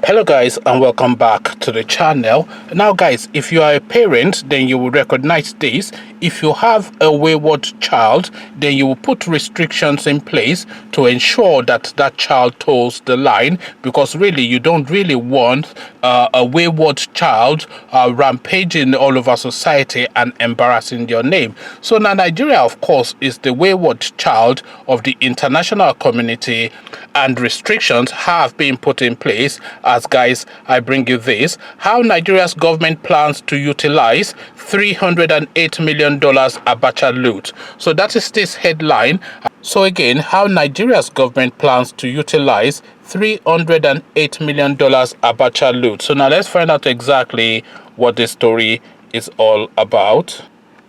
Hello guys, and welcome back to the channel. Now guys, if you are a parent, then you will recognize this. If you have a wayward child, then you will put restrictions in place to ensure that that child toes the line, because really you don't really want a wayward child rampaging all over society and embarrassing your name. So now Nigeria, of course, is the wayward child of the international community, and restrictions have been put in place. As guys, I bring you this: how Nigeria's government plans to utilize $308 million Abacha loot. So that is this headline. So again, how Nigeria's government plans to utilize $308 million Abacha loot. So now let's find out exactly what this story is all about.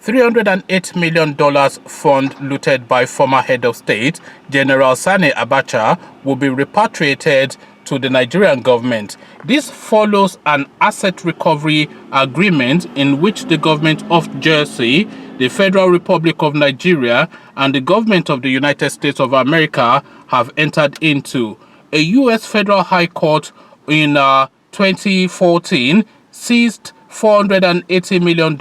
$308 million fund looted by former head of state General Sani Abacha will be repatriated to the Nigerian government. This follows an asset recovery agreement in which the government of Jersey, the Federal Republic of Nigeria, and the government of the United States of America have entered into. A U.S. federal high court in 2014 seized $480 million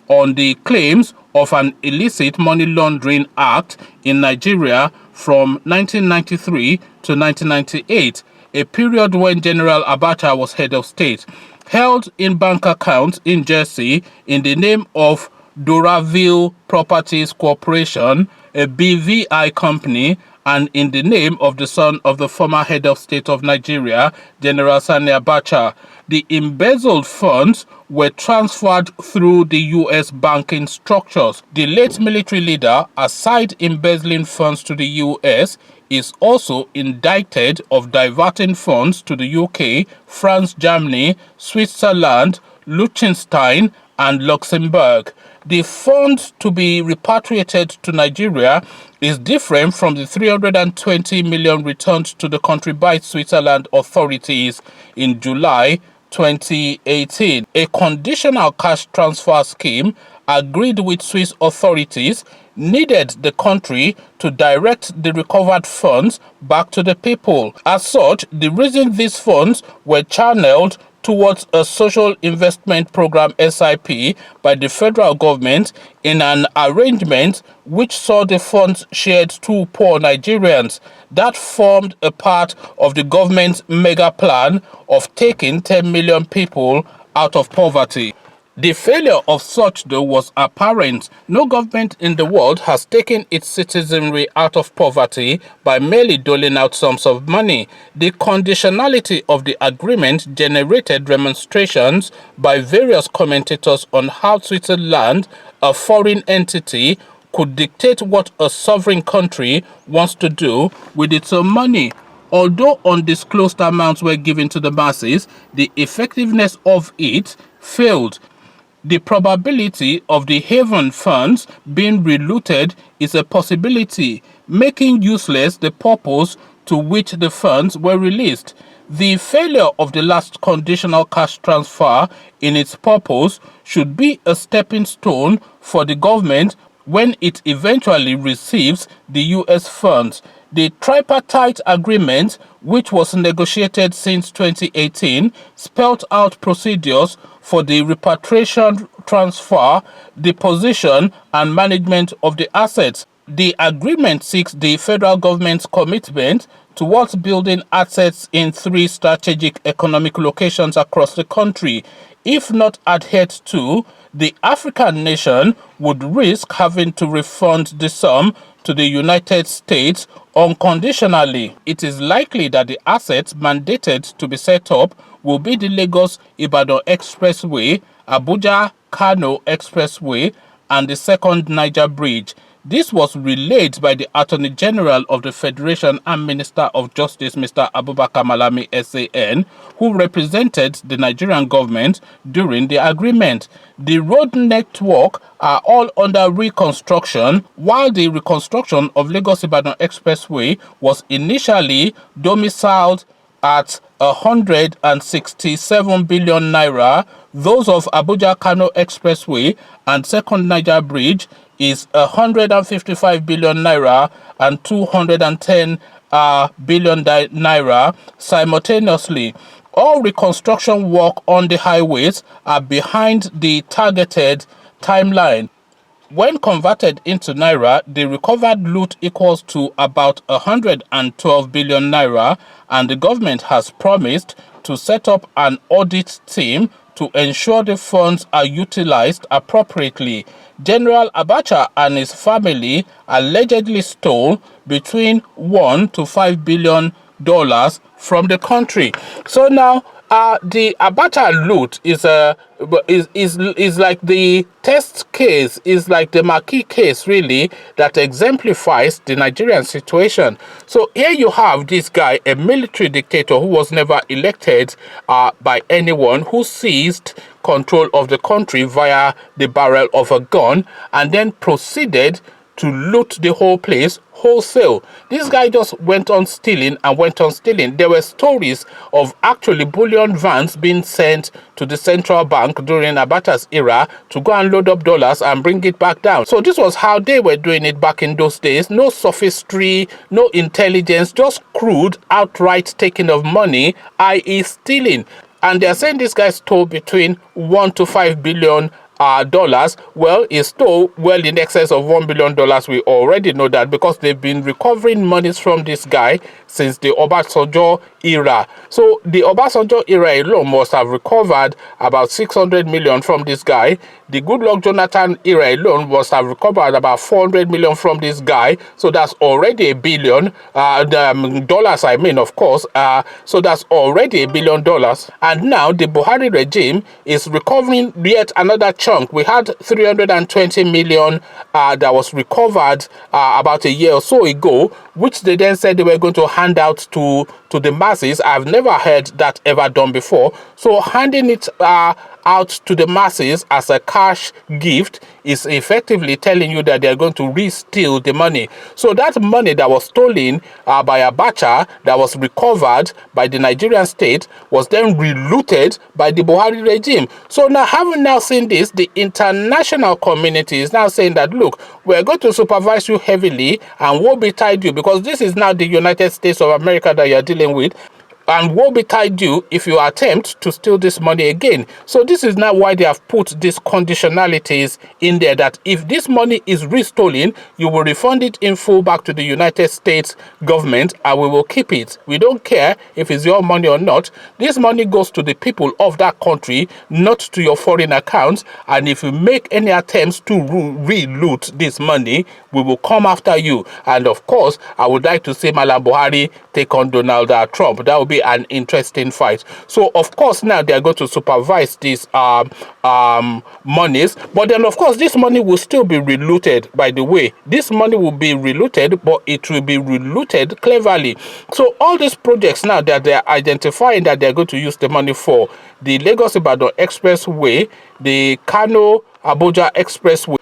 on the claims of an illicit money laundering act in Nigeria from 1993 to 1998, a period when General Abacha was head of state, held in bank accounts in Jersey in the name of Doraville Properties Corporation, a BVI company, and in the name of the son of the former head of state of Nigeria, General Sani Abacha. The embezzled funds were transferred through the U.S. banking structures. The late military leader, aside embezzling funds to the U.S., is also indicted of diverting funds to the UK, France, Germany, Switzerland, Liechtenstein, and Luxembourg. The fund to be repatriated to Nigeria is different from the 320 million returned to the country by Switzerland authorities in July 2018. A conditional cash transfer scheme agreed with Swiss authorities needed the country to direct the recovered funds back to the people. As such, the reason these funds were channeled towards a social investment program SIP by the federal government in an arrangement which saw the funds shared to poor Nigerians. That formed a part of the government's mega plan of taking 10 million people out of poverty. The failure of such, though, was apparent. No government in the world has taken its citizenry out of poverty by merely doling out sums of money. The conditionality of the agreement generated demonstrations by various commentators on how Switzerland, a foreign entity, could dictate what a sovereign country wants to do with its own money. Although undisclosed amounts were given to the masses, the effectiveness of it failed. The probability of the haven funds being relooted is a possibility, making useless the purpose to which the funds were released. The failure of the last conditional cash transfer in its purpose should be a stepping stone for the government when it eventually receives the U.S. funds. The tripartite agreement, which was negotiated since 2018, spelled out procedures for the repatriation, transfer, deposition, and management of the assets. The agreement seeks the federal government's commitment towards building assets in 3 strategic economic locations across the country. If not adhered to, the African nation would risk having to refund the sum to the United States unconditionally. It is likely that the assets mandated to be set up will be the Lagos-Ibadan Expressway, Abuja-Kano Expressway, and the Second Niger Bridge. This was relayed by the Attorney General of the Federation and Minister of Justice, Mr. Abubakar Malami SAN, who represented the Nigerian government during the agreement. The road network are all under reconstruction, while the reconstruction of Lagos-Ibadan Expressway was initially domiciled at 167 billion naira. Those of Abuja-Kano Expressway and Second Niger Bridge is 155 billion naira and 210 billion naira simultaneously. All reconstruction work on the highways are behind the targeted timeline. When converted into naira, the recovered loot equals to about 112 billion naira, and the government has promised to set up an audit team to ensure the funds are utilized appropriately. General Abacha and his family allegedly stole between 1 to 5 billion dollars from the country. So now the Abacha loot is like the test case, is like the marquee case really that exemplifies the Nigerian situation. So here you have this guy, a military dictator who was never elected by anyone, who seized control of the country via the barrel of a gun and then proceeded to loot the whole place wholesale. This guy just went on stealing and went on stealing. There were stories of actually bullion vans being sent to the central bank during Abacha's era to go and load up dollars and bring it back down. So this was how they were doing it back in those days. No sophistry, no intelligence, just crude, outright taking of money, i.e. stealing. And they're saying this guy stole between 1 to 5 billion dollars. Well, he stole well in excess of $1 billion. We already know that because they've been recovering monies from this guy since the Obasanjo era. So the Obasanjo era alone must have recovered about 600 million from this guy. The Goodluck Jonathan era alone must have recovered about 400 million from this guy. So that's already $1 billion dollars, I mean, of course. So that's already $1 billion. And now the Buhari regime is recovering yet another chunk. We had 320 million that was recovered about a year or so ago, which they then said they were going to hand out to the masses. I've never heard that ever done before. So handing it out to the masses as a cash gift is effectively telling you that they're going to re-steal the money. So that money that was stolen by Abacha, that was recovered by the Nigerian state, was then re-looted by the Buhari regime. So now, having now seen this, the international community is now saying that, look, we're going to supervise you heavily and woe betide you, because this is now the United States of America that you're dealing with. And woe betide you if you attempt to steal this money again. So this is now why they have put these conditionalities in there, that if this money is restolen, you will refund it in full back to the United States government and we will keep it. We don't care if it's your money or not. This money goes to the people of that country, not to your foreign accounts. And if you make any attempts to re-loot this money, we will come after you. And of course, I would like to see Mallam Buhari take on Donald Trump. That will be an interesting fight. So of course now they are going to supervise these monies, but then of course this money will still be relooted. By the way, this money will be relooted, but it will be relooted cleverly. So all these projects now that they are identifying that they are going to use the money for, the Lagos-Ibadan Expressway, the Kano-Abuja Expressway,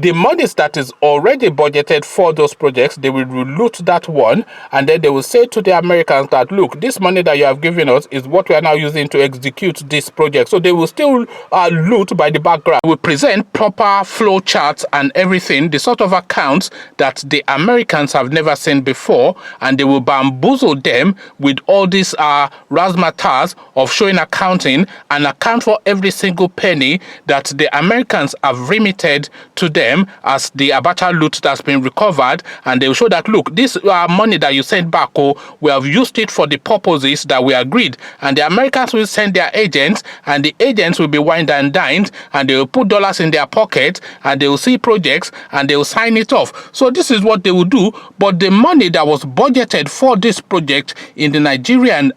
the monies that is already budgeted for those projects, they will reloot that one, and then they will say to the Americans that, look, this money that you have given us is what we are now using to execute this project. So they will still loot by the background. We present proper flow charts and everything, the sort of accounts that the Americans have never seen before, and they will bamboozle them with all these razzmatazz of showing accounting and account for every single penny that the Americans have remitted to them as the Abacha loot that's been recovered, and they will show that, look, this money that you sent back, we have used it for the purposes that we agreed. And the Americans will send their agents, and the agents will be wined and dined, and they will put dollars in their pocket, and they will see projects, and they will sign it off. So this is what they will do. But the money that was budgeted for this project in the Nigerian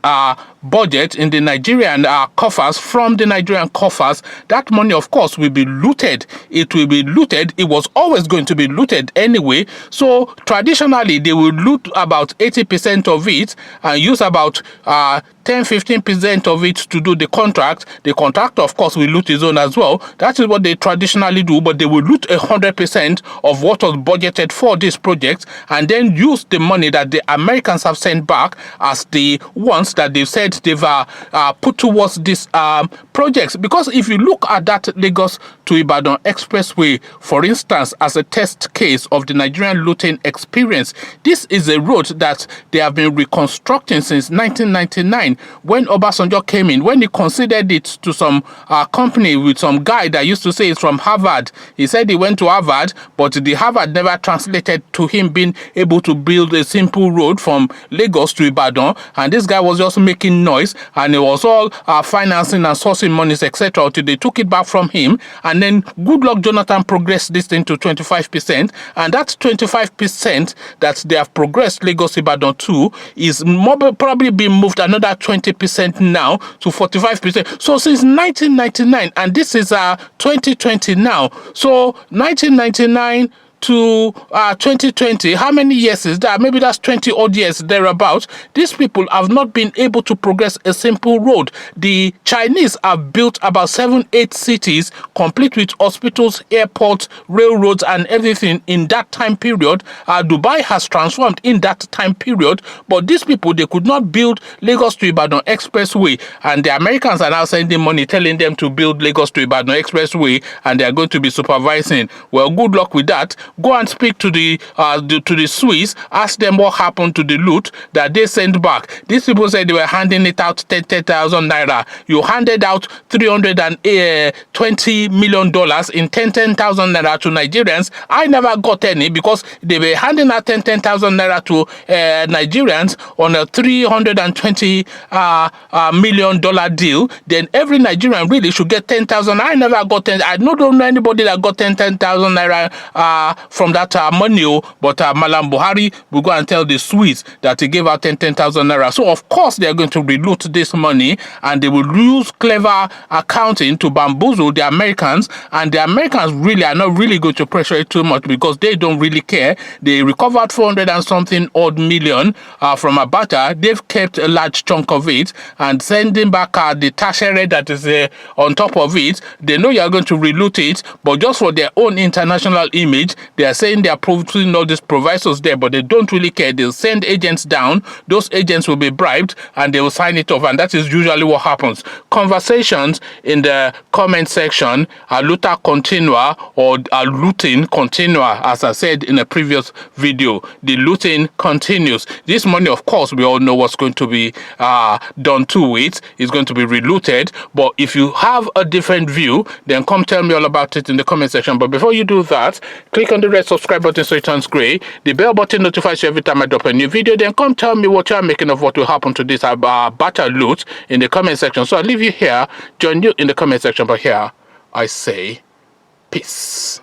budget, in the Nigerian coffers, from the Nigerian coffers, that money of course will be looted. It will be looted. It was always going to be looted anyway. So traditionally they will loot about 80% of it and use about 10-15% of it to do the contract. The contractor of course will loot his own as well. That is what they traditionally do, but they will loot 100% of what was budgeted for this project and then use the money that the Americans have sent back as the ones that they've said they've put towards these projects. Because if you look at that Lagos to Ibadan Expressway, for instance, as a test case of the Nigerian looting experience, this is a road that they have been reconstructing since 1999. 1999, when Obasanjo came in, when he considered it to some company with some guy that used to say he's from Harvard. He said he went to Harvard, but the Harvard never translated to him being able to build a simple road from Lagos to Ibadan. And this guy was just making noise, and it was all financing and sourcing monies, etc. Until they took it back from him. And then Goodluck Jonathan progressed this thing to 25%. And that 25% that they have progressed Lagos Ibadan to is probably being moved another 20% now to 45%. So since 1999, and this is 2020 now. So 1999 to 2020, how many years is that? Maybe that's 20 odd years thereabouts. These people have not been able to progress a simple road. The Chinese have built about 7-8 cities, complete with hospitals, airports, railroads, and everything in that time period. Dubai has transformed in that time period, but these people, they could not build Lagos to Ibadan Expressway, and the Americans are now sending money telling them to build Lagos to Ibadan Expressway, and they are going to be supervising. Well, good luck with that. Go and speak to the Swiss, ask them what happened to the loot that they sent back. These people said they were handing it out 10,000 naira. You handed out $320 million in 10,000 naira to Nigerians. I never got any because they were handing out 10,000 naira to Nigerians on a $320 million deal. Then every Nigerian really should get 10,000. I never got 10. I don't know anybody that got 10,000 naira from that money, but Mallam Buhari will go and tell the Swiss that he gave out 10,000 naira. So of course they are going to reloot this money, and they will use clever accounting to bamboozle the Americans, and the Americans really are not really going to pressure it too much because they don't really care. They recovered 400 and something odd million from Abacha. They've kept a large chunk of it and sending back the tertiary that is on top of it. They know you are going to reloot it, but just for their own international image, they are saying they are putting all these provisos there, but they don't really care. They'll send agents down. Those agents will be bribed and they will sign it off, and that is usually what happens. Conversations in the comment section are luta continua or are looting continua, as I said in a previous video. The looting continues. This money, of course, we all know what's going to be done to it. It's going to be relooted. But if you have a different view, then come tell me all about it in the comment section. But before you do that, click on the red subscribe button so it turns gray. The bell button notifies you every time I drop a new video. Then come tell me what you're making of what will happen to this Abacha loot in the comment section. So I'll leave you here, join you in the comment section. But here I say peace.